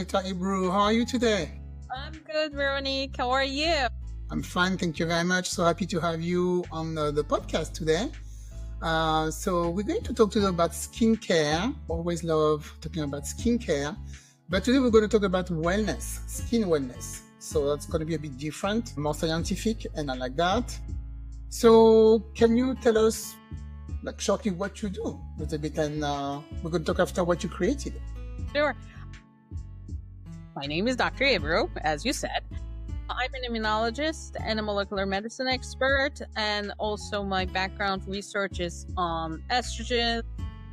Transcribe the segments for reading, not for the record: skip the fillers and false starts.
Dr. Ebru. How are you today? I'm good, Veronique. How are you? I'm fine. Thank you very much. So happy to have you on the podcast today. So we're going to talk today about skincare. Always love talking about skincare. But today we're going to talk about wellness, skin wellness. So that's going to be a bit different, more scientific, and I like that. So can you tell us shortly what you do a little bit, and we're going to talk after what you created. Sure. My name is Dr. Ebru, as you said. I'm an immunologist and a molecular medicine expert, and also my background research is on estrogen,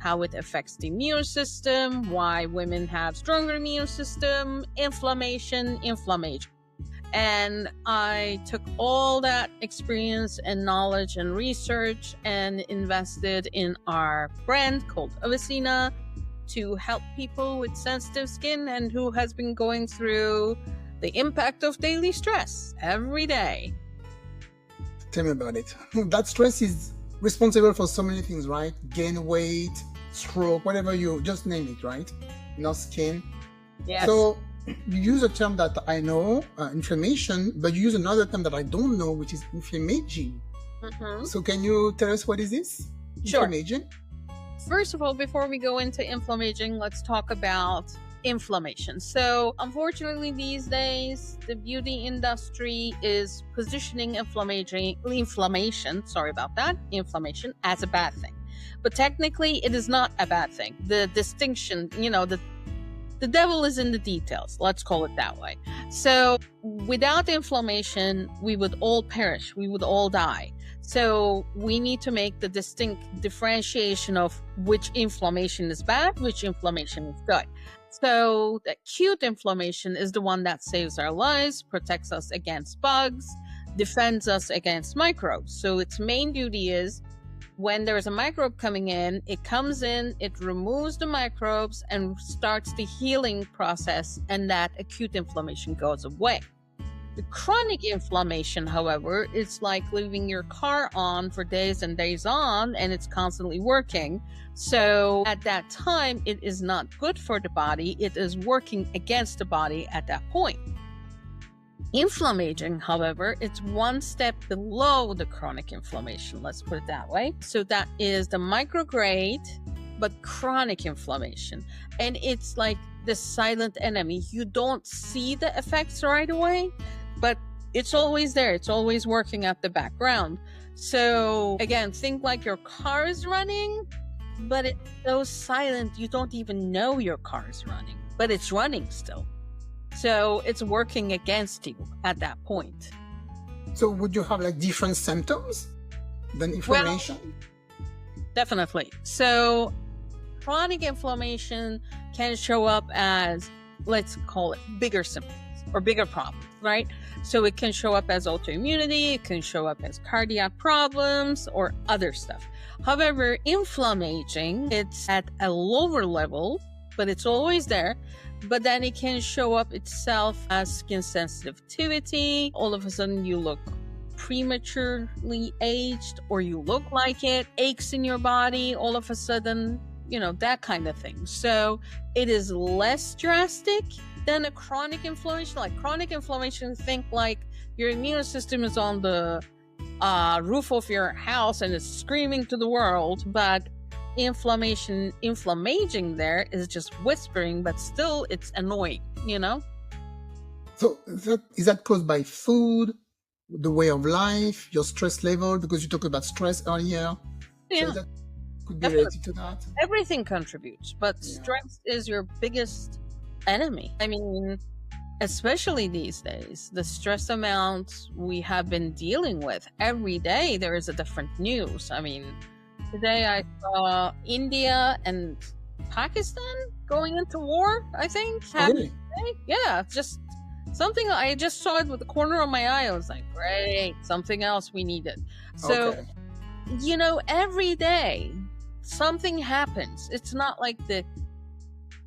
how it affects the immune system, why women have stronger immune system, inflammation. And I took all that experience and knowledge and research and invested in our brand called Avicina to help people with sensitive skin and who has been going through the impact of daily stress every day. Tell me about it. That stress is responsible for so many things, right? Gain weight, stroke, whatever, you just name it, right? Skin. Yes. So you use a term that I know, inflammation, but you use another term that I don't know, which is inflammaging. Mm-hmm. So can you tell us what is this? Sure. Inflammaging? First of all, before we go into inflammaging, let's talk about inflammation. So unfortunately these days, the beauty industry is positioning inflammation as a bad thing. But technically it is not a bad thing. The distinction, the devil is in the details. Let's call it that way. So without inflammation, we would all perish. We would all die. So we need to make the distinct differentiation of which inflammation is bad, which inflammation is good. So the acute inflammation is the one that saves our lives, protects us against bugs, defends us against microbes. So its main duty is when there's a microbe coming in, it comes in, it removes the microbes and starts the healing process, and that acute inflammation goes away. The chronic inflammation, however, is like leaving your car on for days and days on, and it's constantly working. So at that time, it is not good for the body. It is working against the body at that point. Inflammaging, however, it's one step below the chronic inflammation. Let's put it that way. So that is the micrograde, but chronic inflammation. And it's like the silent enemy. You don't see the effects right away, but it's always there. It's always working at the background. So again, think like your car is running, but it's so silent, you don't even know your car is running, but it's running still. So it's working against you at that point. So would you have different symptoms than inflammation? Well, definitely. So chronic inflammation can show up as, let's call it, bigger symptoms or bigger problems, right? So it can show up as autoimmunity, it can show up as cardiac problems or other stuff. However, inflammaging, it's at a lower level, but it's always there. But then it can show up itself as skin sensitivity. All of a sudden you look prematurely aged, or you look like it, aches in your body all of a sudden, that kind of thing. So it is less drastic than a chronic inflammation. Like chronic inflammation, think like your immune system is on the roof of your house and is screaming to the world, but inflammaging there is just whispering, but still it's annoying, So is that caused by food, the way of life, your stress level? Because you talked about stress earlier. Yeah. So that could be related to that. Everything contributes, but stress is your biggest enemy. I mean, especially these days, the stress amount we have been dealing with every day, there is a different news. I mean, today I saw India and Pakistan going into war, I think. Really? Yeah, just something. I just saw it with the corner of my eye. I was like, great, something else we needed. So, every day something happens. It's not like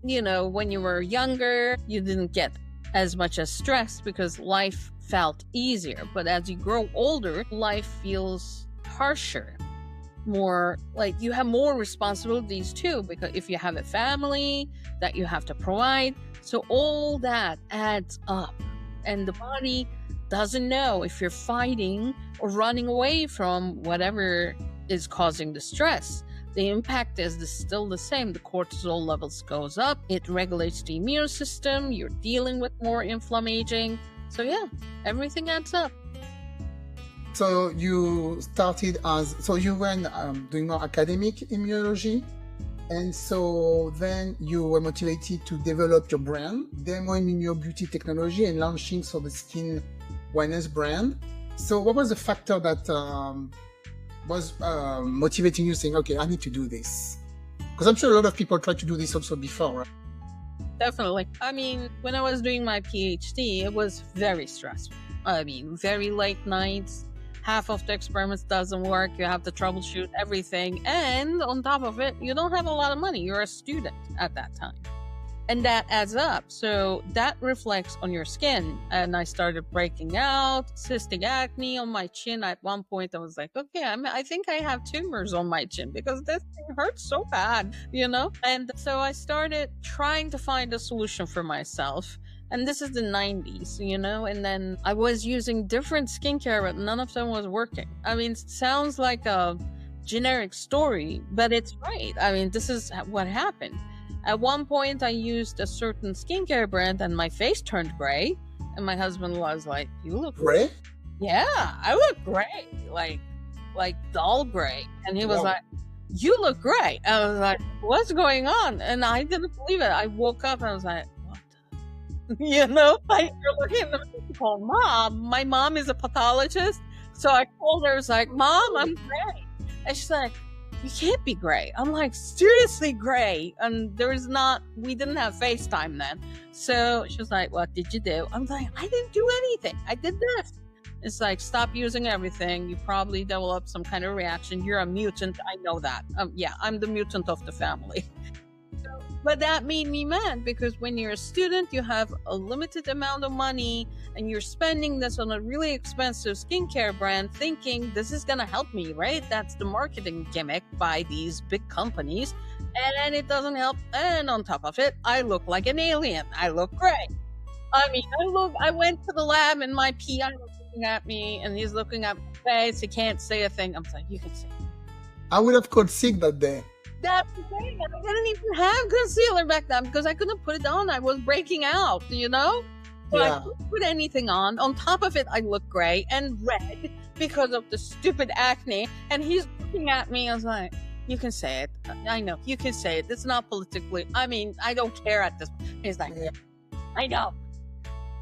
when you were younger, you didn't get as much as stress because life felt easier. But as you grow older, life feels harsher. more, like, you have more responsibilities too, because if you have a family that you have to provide, so all that adds up, and the body doesn't know if you're fighting or running away from whatever is causing the stress. The impact is still the same. The cortisol levels goes up, it regulates the immune system, you're dealing with more inflammation. So yeah, everything adds up. So you started so you went doing more academic immunology, and so then you were motivated to develop your brand, Demo Immuno Beauty Technology, and launching the skin wellness brand. So what was the factor that was motivating you, saying, okay, I need to do this? Because I'm sure a lot of people tried to do this also before, right? Definitely. I mean, when I was doing my PhD, it was very stressful. I mean, very late nights, half of the experiments doesn't work, you have to troubleshoot everything, and on top of it, you don't have a lot of money. You're a student at that time, and that adds up. So that reflects on your skin, and I started breaking out, cystic acne on my chin. At one point, I was like, okay, I think I have tumors on my chin because this thing hurts so bad, you know? And so I started trying to find a solution for myself. And this is the 90s, you know? And then I was using different skincare, but none of them was working. I mean, it sounds like a generic story, but it's right. I mean, this is what happened. At one point, I used a certain skincare brand and my face turned gray. And my husband was like, you look gray? Yeah, I look gray, like dull gray. And he was like, you look gray. I was like, what's going on? And I didn't believe it. I woke up and I was like, you know, like, you're looking at the people, Mom. My mom is a pathologist. So I called her, I was like, Mom, I'm gray. And she's like, you can't be gray. I'm like, seriously gray. And we didn't have FaceTime then. So she was like, what did you do? I'm like, I didn't do anything. I did this. It's like, stop using everything. You probably developed some kind of reaction. You're a mutant. I know that. Yeah, I'm the mutant of the family. But that made me mad, because when you're a student, you have a limited amount of money and you're spending this on a really expensive skincare brand thinking this is going to help me, right? That's the marketing gimmick by these big companies. And it doesn't help. And on top of it, I look like an alien. I look gray. I mean, I went to the lab and my PI was looking at me and he's looking at my face. He can't say a thing. I'm like, you can say it. I would have called sick that day. That's the thing. I didn't even have concealer back then because I couldn't put it on. I was breaking out, you know? So I couldn't put anything on. On top of it, I look gray and red because of the stupid acne. And he's looking at me. I was like, you can say it. I know. You can say it. It's not politically. I mean, I don't care at this point. He's like, I know.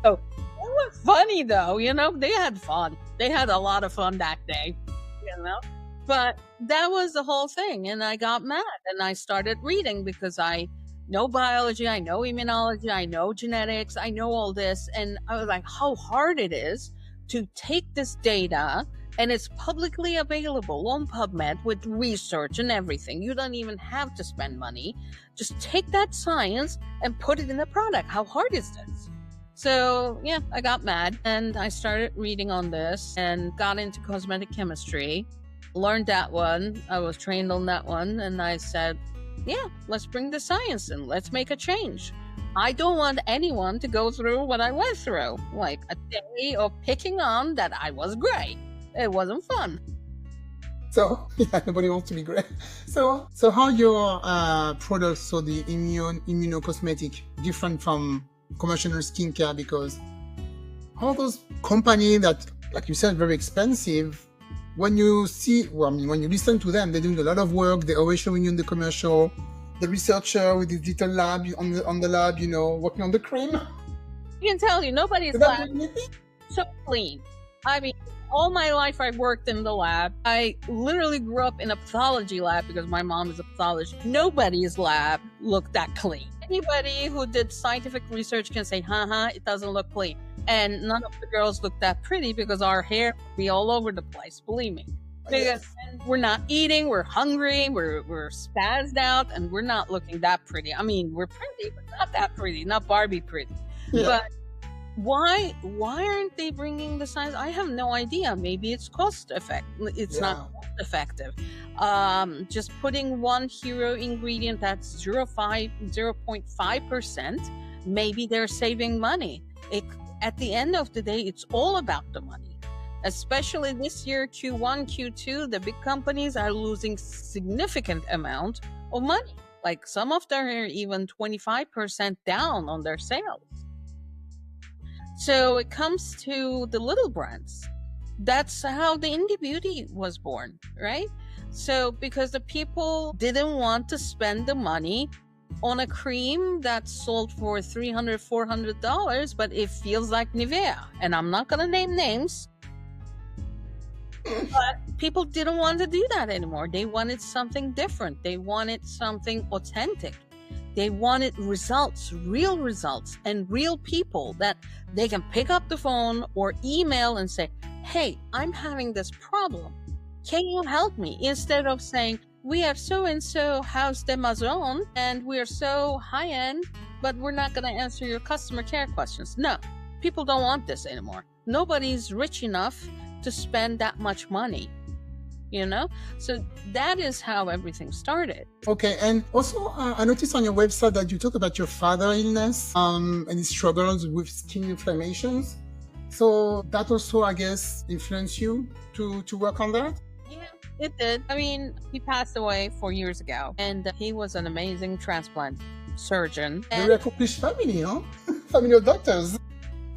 Oh, it was funny though, you know? They had fun. They had a lot of fun that day, you know? But that was the whole thing. And I got mad and I started reading because I know biology, I know immunology, I know genetics, I know all this. And I was like, how hard it is to take this data, and it's publicly available on PubMed with research and everything. You don't even have to spend money. Just take that science and put it in a product. How hard is this? So yeah, I got mad and I started reading on this and got into cosmetic chemistry. Learned that one. I was trained on that one, and I said, yeah, let's bring the science in. Let's make a change. I don't want anyone to go through what I went through, like a day of picking on that I was gray. It wasn't fun. So yeah, nobody wants to be gray. So how your products, so the immunocosmetic, different from conventional skincare? Because all those companies that, like you said, very expensive. When you when you listen to them, they're doing a lot of work. They're always showing you in the commercial, the researcher with his little lab on the lab, you know, working on the cream. I can tell you, nobody's lab so clean. I mean, all my life I worked in the lab. I literally grew up in a pathology lab because my mom is a pathologist. Nobody's lab looked that clean. Anybody who did scientific research can say, it doesn't look clean. And none of the girls look that pretty because our hair would be all over the place, believe me. Because we're not eating, we're hungry, we're spazzed out, and we're not looking that pretty. I mean, we're pretty, but not that pretty, not Barbie pretty. Yeah. But why aren't they bringing the science? I have no idea. Maybe it's cost effect. It's not effective. Just putting one hero ingredient that's 0.5%, maybe they're saving money. At the end of the day, it's all about the money. Especially this year, Q1, Q2, the big companies are losing significant amount of money. Like some of them are even 25% down on their sales. So it comes to the little brands. That's how the indie beauty was born, right? So because the people didn't want to spend the money on a cream that's sold for $300, $400, but it feels like Nivea. And I'm not going to name names, but people didn't want to do that anymore. They wanted something different. They wanted something authentic. They wanted results, and real people that they can pick up the phone or email and say, hey, I'm having this problem. Can you help me? Instead of saying, we are so-and-so house d'Amazon and we are so high-end, but we're not going to answer your customer care questions. No, people don't want this anymore. Nobody's rich enough to spend that much money. So that is how everything started. Okay, and also I noticed on your website that you talk about your father's illness and his struggles with skin inflammations. So that also, I guess, influenced you to work on that? Yeah, it did. I mean, he passed away 4 years ago, and he was an amazing transplant surgeon. Very accomplished family, huh? Family of doctors.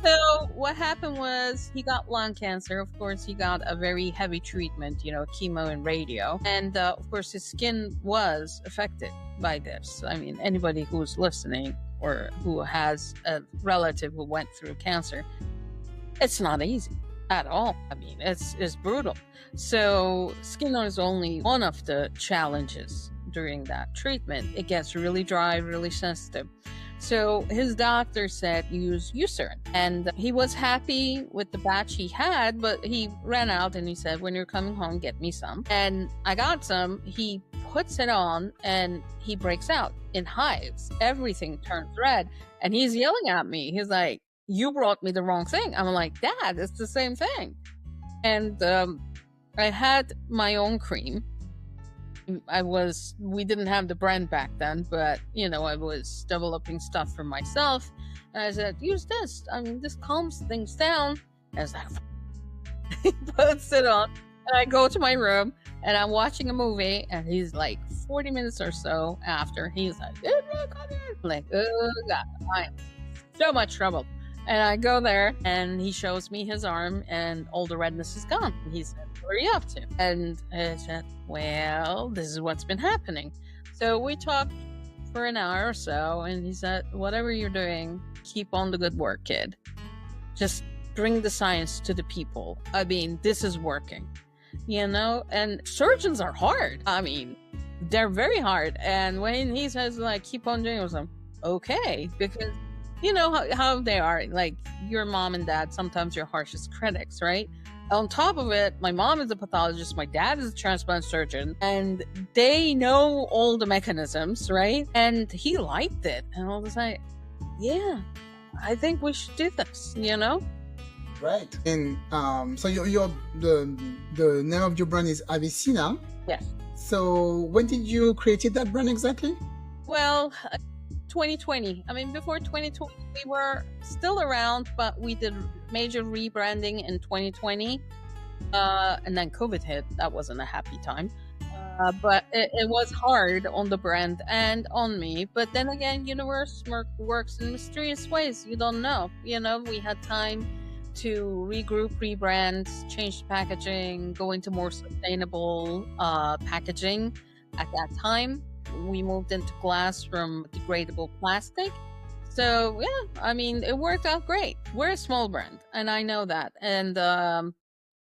So what happened was he got lung cancer. Of course, he got a very heavy treatment, chemo and radio. And of course, his skin was affected by this. I mean, anybody who's listening or who has a relative who went through cancer, it's not easy at all. I mean, it's brutal. So skin is only one of the challenges during that treatment. It gets really dry, really sensitive. So his doctor said use Eucerin, and he was happy with the batch he had, but he ran out and he said, when you're coming home, get me some. And I got some. He puts it on and he breaks out in hives. Everything turns red and he's yelling at me. He's like, you brought me the wrong thing. I'm like, Dad, it's the same thing. And I had my own cream. We didn't have the brand back then, but I was developing stuff for myself. And I said, use this. I mean, this calms things down. And I was like, he puts it on. And I go to my room and I'm watching a movie. And he's like 40 minutes or so after, he's like, I'm like, oh God, I'm in so much trouble. And I go there and he shows me his arm and all the redness is gone. And he said, what are you up to? And I said, well, this is what's been happening. So we talked for an hour or so and he said, whatever you're doing, keep on the good work, kid. Just bring the science to the people. I mean, this is working, and surgeons are hard. I mean, they're very hard. And when he says like, keep on doing it, I was like, okay, because you know how they are, like your mom and dad, sometimes your harshest critics, right? On top of it, my mom is a pathologist, my dad is a transplant surgeon, and they know all the mechanisms, right? And he liked it. And I was like, yeah, I think we should do this, Right. And so the name of your brand is Avicina. Yes. So when did you create that brand exactly? Well, 2020. I mean, before 2020, we were still around, but we did major rebranding in 2020. And then COVID hit. That wasn't a happy time. But it was hard on the brand and on me. But then again, universe works in mysterious ways. You don't know. We had time to regroup, rebrand, change the packaging, go into more sustainable packaging. At that time, we moved into glass from degradable plastic. So yeah, I mean, it worked out great. We're a small brand, and I know that. And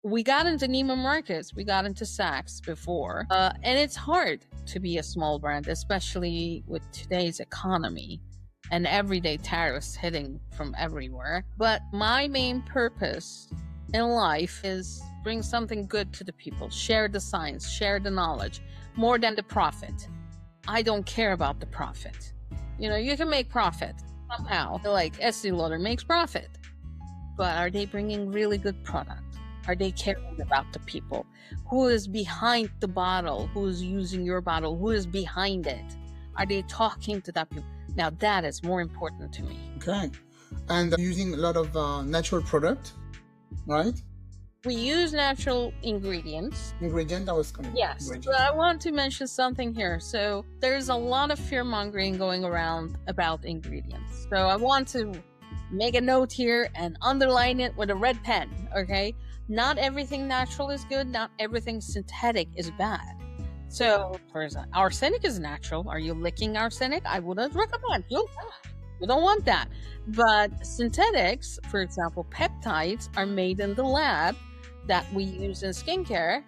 we got into Neiman Marcus, we got into Saks before, and it's hard to be a small brand, especially with today's economy and everyday tariffs hitting from everywhere. But my main purpose in life is bring something good to the people, share the science, share the knowledge, more than the profit. I don't care about the profit. You can make profit somehow, like Estee Lauder makes profit, but are they bringing really good product? Are they caring about the people? Who is behind the bottle? Who is using your bottle? Who is behind it? Are they talking to that people? Now that is more important to me. Okay. And using a lot of natural product, right? We use natural ingredients. Ingredient, I was coming. Yes, but I want to mention something here. So there's a lot of fear mongering going around about ingredients. So I want to make a note here and underline it with a red pen, okay? Not everything natural is good. Not everything synthetic is bad. So, for example, arsenic is natural. Are you licking arsenic? I wouldn't recommend. You don't want that. But synthetics, for example, peptides, are made in the lab that we use in skincare.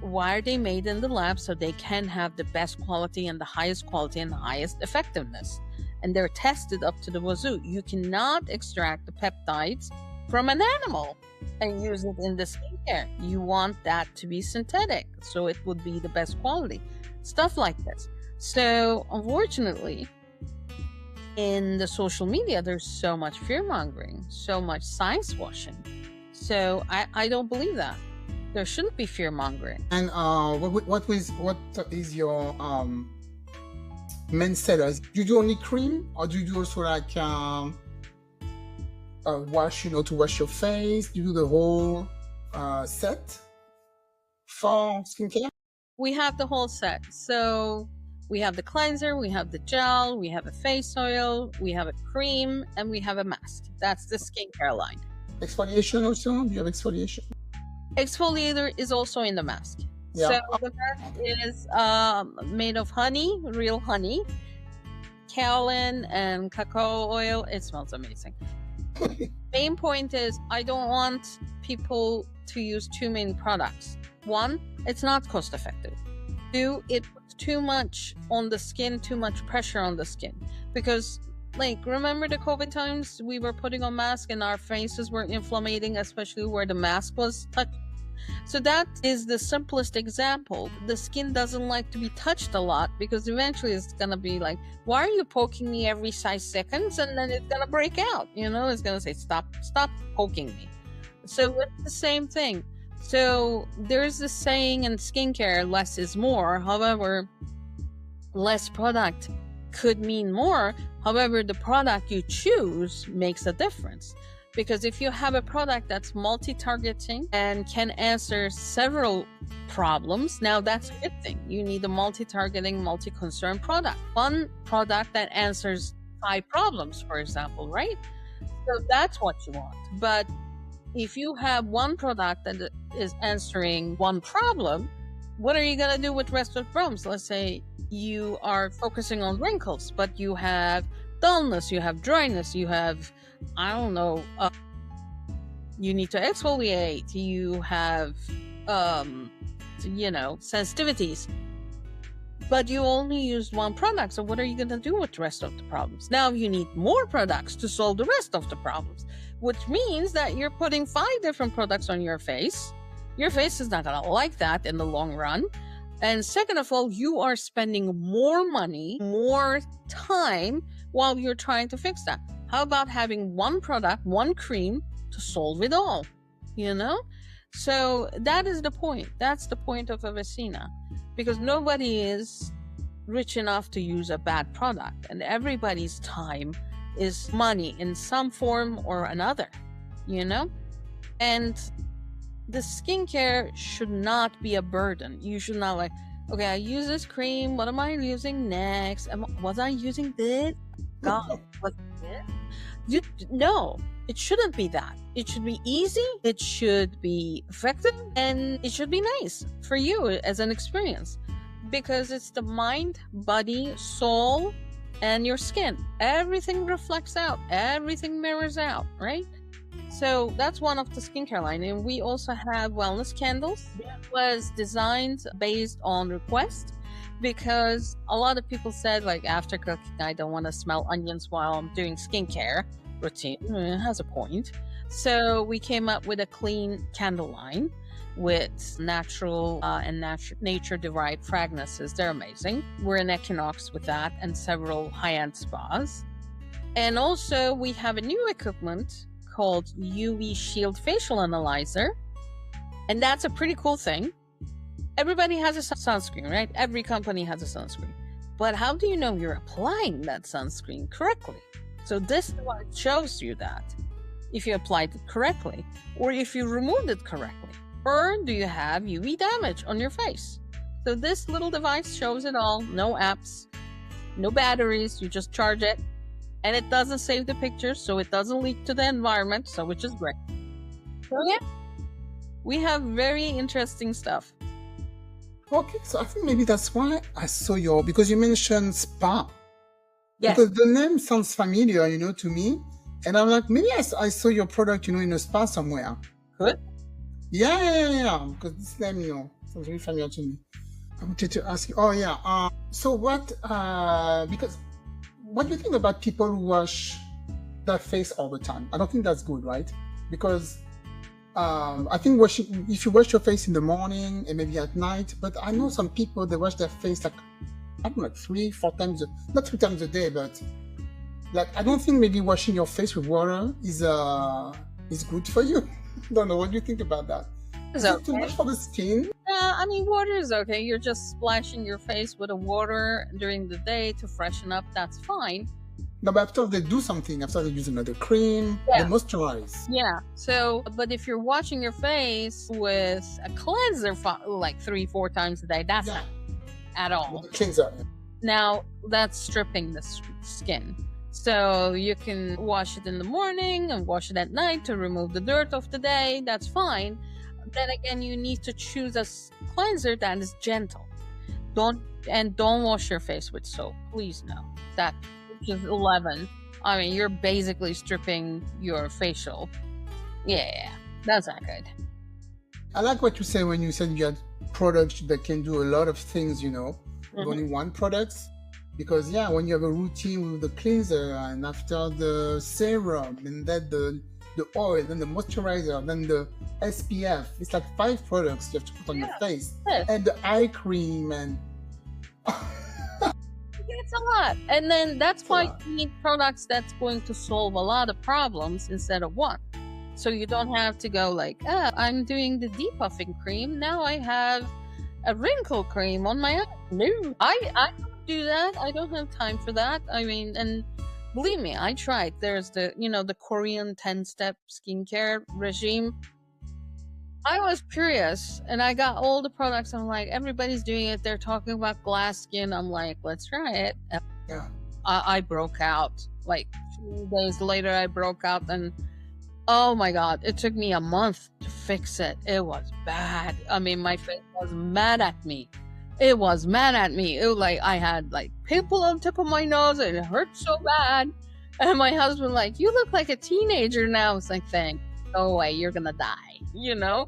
Why are they made in the lab? So they can have the best quality and the highest effectiveness. And they're tested up to the wazoo. You cannot extract the peptides from an animal and use it in the skincare. You want that to be synthetic, so it would be the best quality. Stuff like this. So, unfortunately, in the social media, there's so much fear-mongering, so much science washing. So, I don't believe that. There shouldn't be fear-mongering. And what is your main sellers? Do you do only cream, or do you do also like wash, to wash your face? Do you do the whole set for skincare? We have the whole set. So we have the cleanser, we have the gel, we have a face oil, we have a cream, and we have a mask. That's the skincare line. Exfoliation also? Do you have exfoliation? Exfoliator is also in the mask. Yeah. So the mask is made of honey, real honey, kaolin, and cacao oil. It smells amazing. Main point is I don't want people to use too many products. One, it's not cost effective. Two, it puts too much on the skin, too much pressure on the skin. Because, remember the COVID times? We were putting on masks and our faces were inflamming, especially where the mask was touched. So that is the simplest example. The skin doesn't like to be touched a lot because eventually it's going to be like, why are you poking me every 5 seconds? And then it's going to break out, it's going to say, stop poking me. So it's the same thing. So there's this saying in skincare, less is more. However, less product could mean more. However, the product you choose makes a difference. Because if you have a product that's multi-targeting and can answer several problems, now that's a good thing. You need a multi-targeting, multi-concern product. One product that answers 5 problems, for example, right? So that's what you want. But if you have one product that is answering one problem, what are you going to do with the rest of the problems? Let's say you are focusing on wrinkles, but you have dullness, you have dryness, you have, you need to exfoliate, you have, sensitivities, but you only used one product. So what are you going to do with the rest of the problems? Now you need more products to solve the rest of the problems, which means that you're putting 5 different products on your face. Your face is not going to like that in the long run. And second of all, you are spending more money, more time while you're trying to fix that. How about having one product, one cream to solve it all? So that is the point. That's the point of Avicena, because nobody is rich enough to use a bad product, and everybody's time is money in some form or another, and the skincare should not be a burden. You should not okay, I use this cream. What am I using next? Was I using this? God, what's this? No, it shouldn't be that. It should be easy. It should be effective, and it should be nice for you as an experience, because it's the mind, body, soul, and your skin. Everything reflects out. Everything mirrors out, right? So that's one of the skincare line. And we also have wellness candles. That was designed based on request, because a lot of people said, after cooking, I don't want to smell onions while I'm doing skincare routine. It has a point. So we came up with a clean candle line with natural and nature-derived fragrances. They're amazing. We're in Equinox with that and several high-end spas. And also we have a new equipment called UV Shield Facial Analyzer, And that's a pretty cool thing. Everybody has a sunscreen, right? Every company has a sunscreen. But how do you know you're applying that sunscreen correctly? So this device shows you that if you applied it correctly, or if you removed it correctly, or do you have UV damage on your face? So this little device shows it all. No apps, no batteries, you just charge it, and it doesn't save the pictures, so it doesn't leak to the environment, so which is great. So yeah, we have very interesting stuff. Okay, so I think maybe that's why I saw because you mentioned spa. Yes. Because the name sounds familiar, to me. And I'm like, maybe I saw your product, in a spa somewhere. Good. Yeah. Because this name, sounds very familiar to me. I wanted to ask you, so because what do you think about people who wash their face all the time? I don't think that's good, right? Because I think if you wash your face in the morning and maybe at night, but I know some people, they wash their face like 3-4 times, not 3 times a day, but I don't think maybe washing your face with water is good for you. Don't know. What do you think about that? Is it too much for the skin? Water is okay. You're just splashing your face with the water during the day to freshen up. That's fine. No, but after they do something, after they use another cream, they moisturize. Yeah. So, but if you're washing your face with a cleanser 3-4 times a day, that's not at all. With the cleanser. Now, that's stripping the skin. So you can wash it in the morning and wash it at night to remove the dirt of the day. That's fine. Then again, you need to choose a cleanser that is gentle. Don't wash your face with soap. Please no. That is 11. You're basically stripping your facial. Yeah, that's not good. I like what you say when you said you had products that can do a lot of things, with only one product. Because when you have a routine with the cleanser and after the serum and then the oil, then the moisturizer, then the SPF, it's like 5 products you have to put on your face. Yes. And the eye cream and it's a lot. And then that's why you need products that's going to solve a lot of problems instead of one. So you don't have to go I'm doing the depuffing cream. Now I have a wrinkle cream on my eye. No, I don't do that. I don't have time for that. And believe me, I tried. There's the Korean 10-step skincare regime. I was curious and I got all the products. I'm like, everybody's doing it. They're talking about glass skin. I'm like, let's try it. Yeah. I broke out. 2 days later, I broke out and oh my God, it took me a month to fix it. It was bad. My face was mad at me. It was mad at me. It was I had pimple on the tip of my nose and it hurt so bad. And my husband you look like a teenager now. It's thank go away, you're gonna die. Yeah.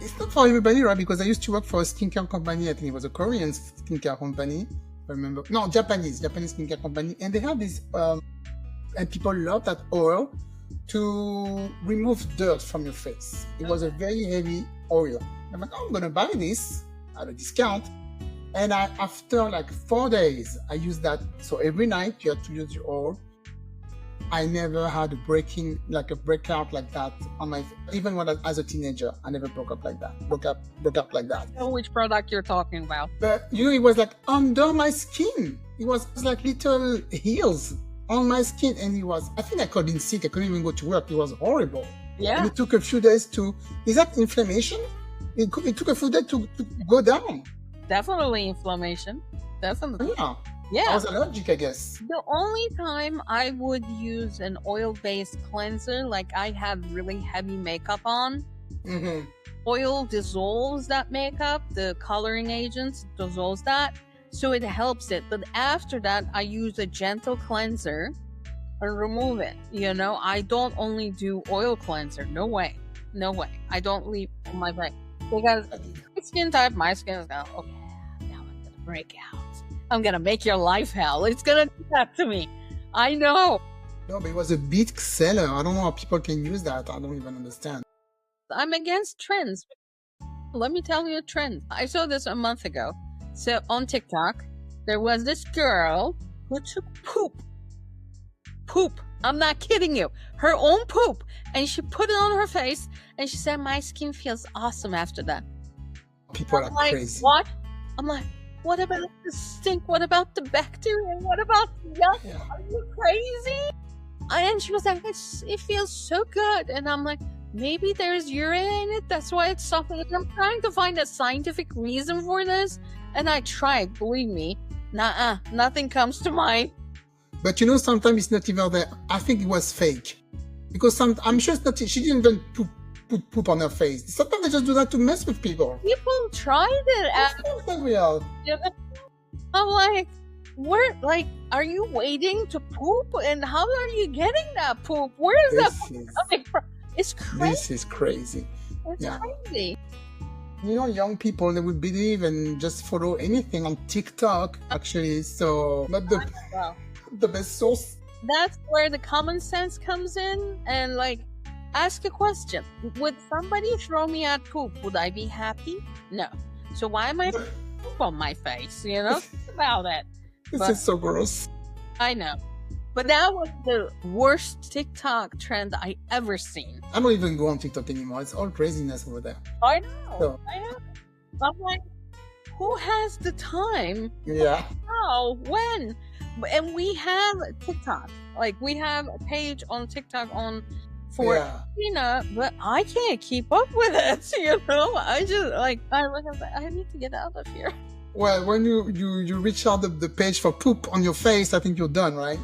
It's not for everybody, right? Because I used to work for a skincare company. I think it was a Korean skincare company. I remember. No, Japanese skincare company. And they have this, and people love that oil to remove dirt from your face. It was a very heavy oil. I'm like, I'm gonna buy this at a discount. And after 4 days, I used that. So every night you have to use your oil. I never had a breakout like that on my face. Even as a teenager, I never broke up like that. Broke up like that. I know which product you're talking about. But it was under my skin. It was little heels on my skin. And I think I got in sick. I couldn't even go to work. It was horrible. Yeah. And it took a few days is that inflammation? It took a few days to go down. Definitely inflammation. Definitely. Yeah. I was allergic, I guess. The only time I would use an oil-based cleanser, I had really heavy makeup on, oil dissolves that makeup, the coloring agents dissolves that, so it helps it. But after that, I use a gentle cleanser and remove it. I don't only do oil cleanser. No way. I don't leave my face. Because my skin is going, okay, now I'm going to break out. I'm going to make your life hell. It's going to do that to me. I know. No, but it was a big seller. I don't know how people can use that. I don't even understand. I'm against trends. Let me tell you a trend. I saw this a month ago. So on TikTok, there was this girl who took poop I'm not kidding you. Her own poop. And she put it on her face and she said, my skin feels awesome after that. People I'm are like, crazy. what? I'm like, what about the stink? What about the bacteria? What about the yuck? Yeah. Are you crazy? And she was like, it feels so good. And I'm like, maybe there's urine in it. That's why it's softening. I'm trying to find a scientific reason for this. And I tried, believe me. Nothing comes to mind. But sometimes it's not even there. I think it was fake. Because I'm sure it's not, she didn't even put poop on her face. Sometimes they just do that to mess with people. People tried it. It's not real. I'm like, are you waiting to poop? And how are you getting that poop? Where is that poop coming from? It's crazy. This is crazy. It's crazy. Young people, they would believe and just follow anything on TikTok, actually. So, not the best source. That's where the common sense comes in. And ask a question. Would somebody throw me at poop? Would I be happy? No. So why am I poop on my face? Think about it. This is so gross. I know. But that was the worst TikTok trend I ever seen. I don't even go on TikTok anymore. It's all craziness over there. I know. I'm like, who has the time? Yeah. How? When? And we have TikTok. We have a page on TikTok for Tina, but I can't keep up with it. I just I need to get out of here. Well, when you reach out the page for poop on your face, I think you're done, right?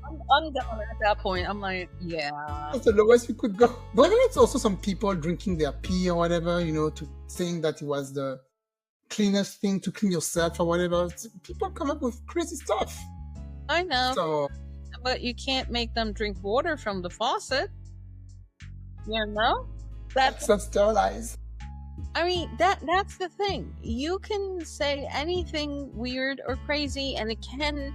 I'm done at that point. I'm like, yeah. That's the lowest we could go. But then it's also some people drinking their pee or whatever, to saying that it was the cleanest thing to clean yourself or whatever. People come up with crazy stuff. I know. So, but you can't make them drink water from the faucet. That's not sterilized. I mean, that's the thing. You can say anything weird or crazy and it can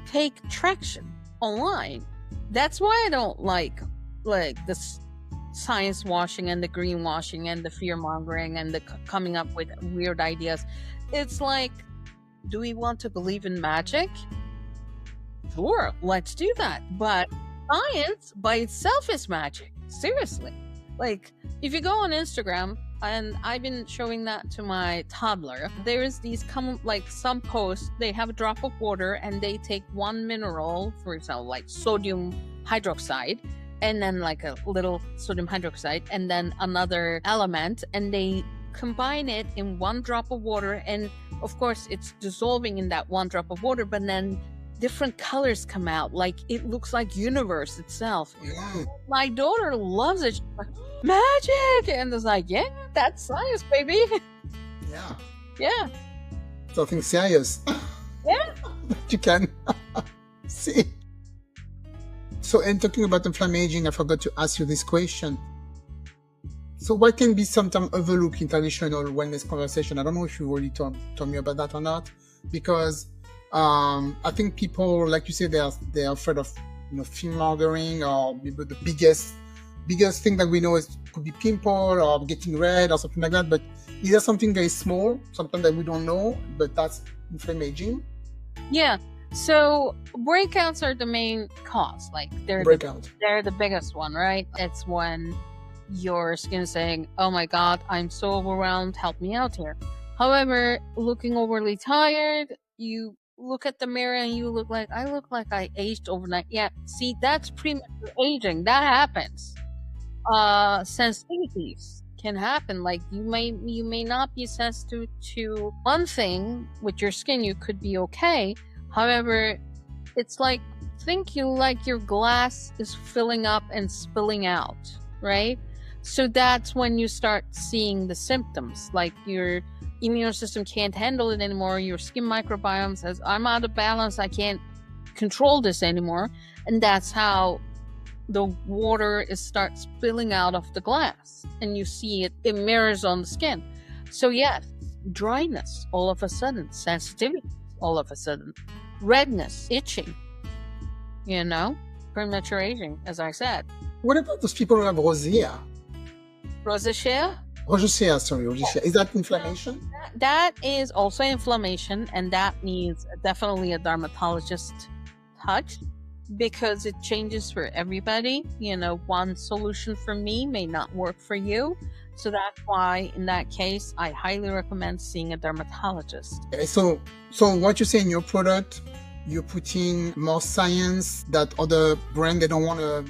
take traction online. That's why I don't like the science washing and the greenwashing and the fear mongering and the coming up with weird ideas. It's like, do we want to believe in magic? Sure, let's do that. But science by itself is magic. Seriously. If you go on Instagram, and I've been showing that to my toddler, there's these some posts, they have a drop of water and they take one mineral, for example, sodium hydroxide, and then a little sodium hydroxide, and then another element, and they combine it in one drop of water, and of course it's dissolving in that one drop of water, but then different colors come out, it looks like universe itself. Yeah. My daughter loves it. She's like, magic! And it's like, yeah, that's science, baby. Yeah. Yeah. Something serious. Yeah. You can see. So, and talking about inflammation, I forgot to ask you this question. So what can be sometimes overlooked in traditional wellness conversation? I don't know if you already told me about that or not, because I think people, like you said, they're afraid of fear mongering, or maybe the biggest thing that we know could be pimple or getting red or something like that. But is there something very small, something that we don't know, but that's inflammation? Yeah. So breakouts are the main cause. They're the biggest one, right? It's when your skin is saying, "Oh my God, I'm so overwhelmed. Help me out here." However, looking overly tired, you look at the mirror and you look like I aged overnight. Yeah, see, that's premature aging. That happens. Sensitivities can happen. You may not be sensitive to one thing with your skin. You could be okay. However, it's think your glass is filling up and spilling out, right? So that's when you start seeing the symptoms, your immune system can't handle it anymore. Your skin microbiome says, I'm out of balance. I can't control this anymore. And that's how the water starts spilling out of the glass. And you see it mirrors on the skin. So yes, dryness all of a sudden, sensitivity all of a sudden, redness, itching, premature aging, as I said. What about those people who have rosacea? Rosacea? Rosacea. Is that inflammation? That is also inflammation, and that needs definitely a dermatologist touch. because it changes for everybody. One solution for me may not work for you. So that's why, in that case, I highly recommend seeing a dermatologist. So what you say in your product, you're putting more science that other brand, they don't want to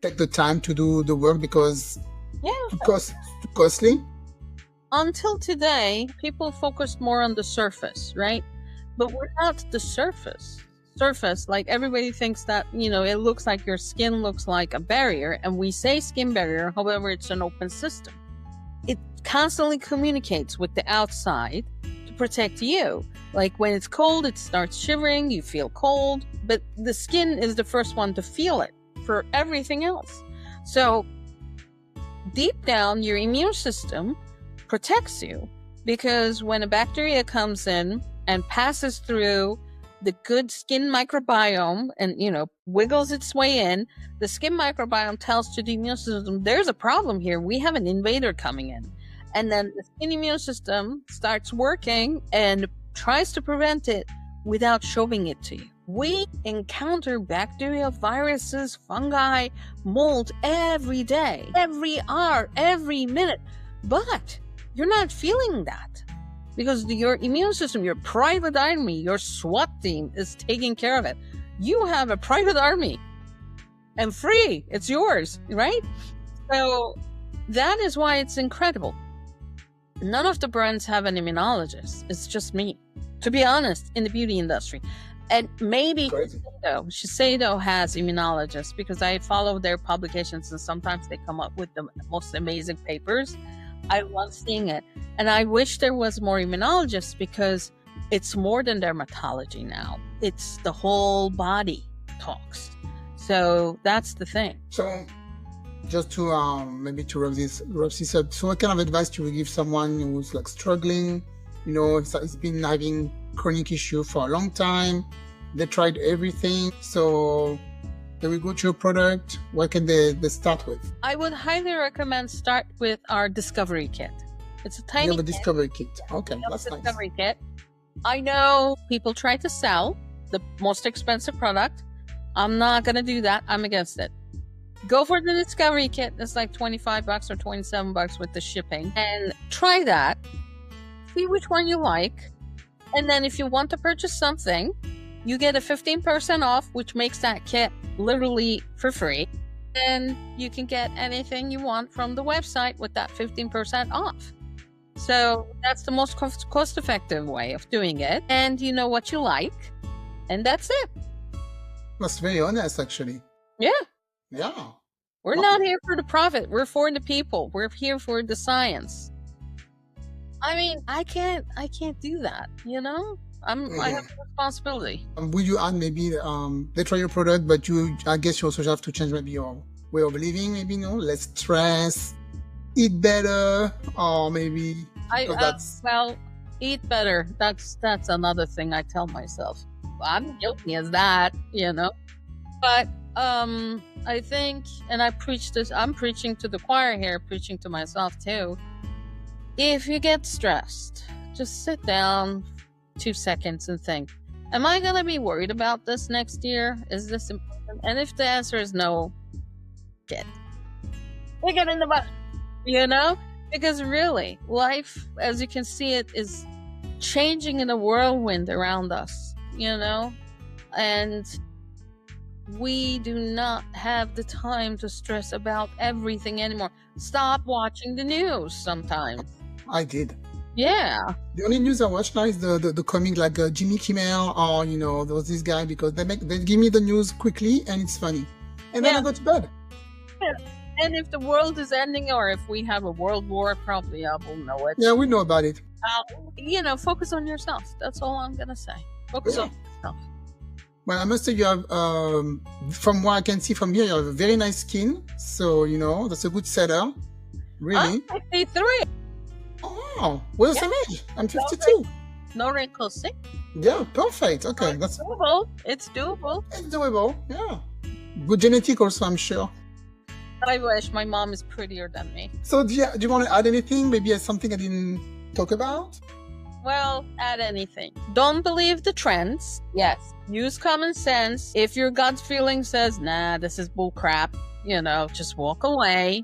take the time to do the work because it's too costly. Until today, people focused more on the surface, right? But we're not the surface. Like everybody thinks that, it looks like your skin looks like a barrier, and we say skin barrier, however, it's an open system. It constantly communicates with the outside to protect you. Like when it's cold, it starts shivering, you feel cold, but the skin is the first one to feel it for everything else. So deep down, your immune system protects you, because when a bacteria comes in and passes through the good skin microbiome and, wiggles its way in, the skin microbiome tells to the immune system, there's a problem here. We have an invader coming in. And then the skin immune system starts working and tries to prevent it without showing it to you. We encounter bacteria, viruses, fungi, mold every day, every hour, every minute. But you're not feeling that, because your immune system, your private army, your SWAT team is taking care of it. You have a private army and free. It's yours, right? So that is why it's incredible. None of the brands have an immunologist. It's just me, to be honest, in the beauty industry. And maybe Shiseido has immunologists, because I follow their publications and sometimes they come up with the most amazing papers. I love seeing it. And I wish there was more immunologists, because it's more than dermatology now. It's the whole body talks. So that's the thing. So just to maybe to wrap this up, so what kind of advice do you give someone who's like struggling, it's been having chronic issue for a long time, they tried everything, so they will go to your product, what can they start with? I would highly recommend start with our discovery kit. It's a tiny discovery kit. Okay, that's nice. Discovery kit. I know people try to sell the most expensive product. I'm not going to do that. I'm against it. Go for the discovery kit. It's like $25 or $27 with the shipping. And try that. See which one you like. And then if you want to purchase something, you get a 15% off, which makes that kit literally for free. And you can get anything you want from the website with that 15% off. So that's the most cost-effective way of doing it. And you know what you like. And that's it. That's very honest, actually. Yeah. Yeah. We're not here for the profit. We're for the people. We're here for the science. I mean, I can't do that, I have a responsibility. Would you add maybe they try your product, but I guess you also have to change maybe your way of living, maybe less stress, eat better, or maybe eat better. That's another thing I tell myself. I'm guilty as that, But I think, and I preach this, I'm preaching to the choir here, preaching to myself too. If you get stressed, just sit down 2 seconds and think, am I going to be worried about this next year? Is this important? And if the answer is no, get in the butt, because really life, as you can see, it is changing in a whirlwind around us, and we do not have the time to stress about everything anymore. Stop watching the news sometimes. I did. Yeah. The only news I watch now is the comic, like Jimmy Kimmel, or there was this guy, because they give me the news quickly and it's funny, and then I go to bed. Yeah. And if the world is ending, or if we have a world war, probably I will know it. Yeah, we know about it. Focus on yourself. That's all I'm gonna say. Focus on yourself. Well, I must say you have, from what I can see from here, you have a very nice skin. So that's a good setup. Really. I'm 53. Oh, we're the same age. I'm 52. No wrinkles, see? Yeah, perfect. Okay, that's doable. It's doable. It's doable. Yeah, good genetic also, I'm sure. I wish. My mom is prettier than me. So do you want to add anything? Maybe something I didn't talk about? Well, add anything. Don't believe the trends. Yes. Use common sense. If your gut feeling says, nah, this is bull crap, just walk away.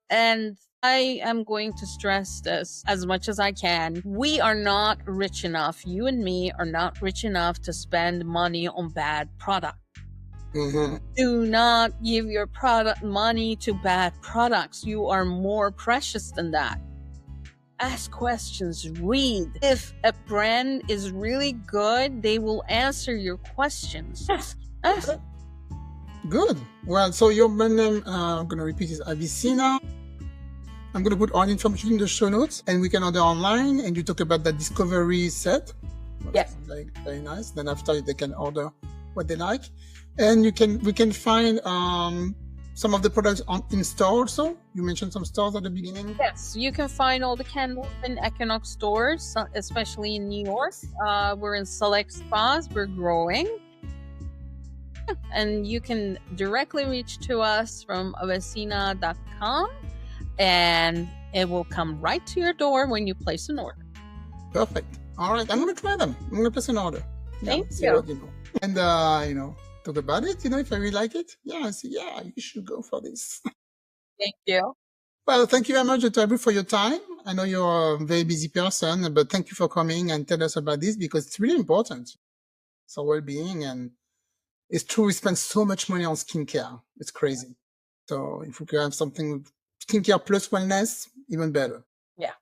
And I am going to stress this as much as I can. We are not rich enough. You and me are not rich enough to spend money on bad product. Mm-hmm. Do not give your product money to bad products. You are more precious than that. Ask questions, read. If a brand is really good, they will answer your questions. Ask. Good. Well, so your brand name, I'm going to repeat, is Avicenna. I'm going to put all the information in the show notes, and we can order online. And you talk about that discovery set. Yes. Like, very nice. Then after they can order what they like, and we can find some of the products in store also. You mentioned some stores at the beginning. Yes, you can find all the candles in Equinox stores, especially in New York. We're in select spas. We're growing. And you can directly reach to us from avicina.com, and it will come right to your door when you place an order. Perfect. All right, I'm going to try them. I'm going to place an order. Thank you. And, talk about it. If I really like it, I say, you should go for this. Thank you. Well, thank you very much, Dr. Ebru, for your time. I know you're a very busy person, but thank you for coming and tell us about this because it's really important. So well-being, and it's true, we spend so much money on skincare. It's crazy. So if we could have something with skincare plus wellness, even better. Yeah.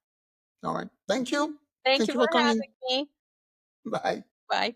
All right. Thank you. Thank you for coming. having me. Bye. Bye.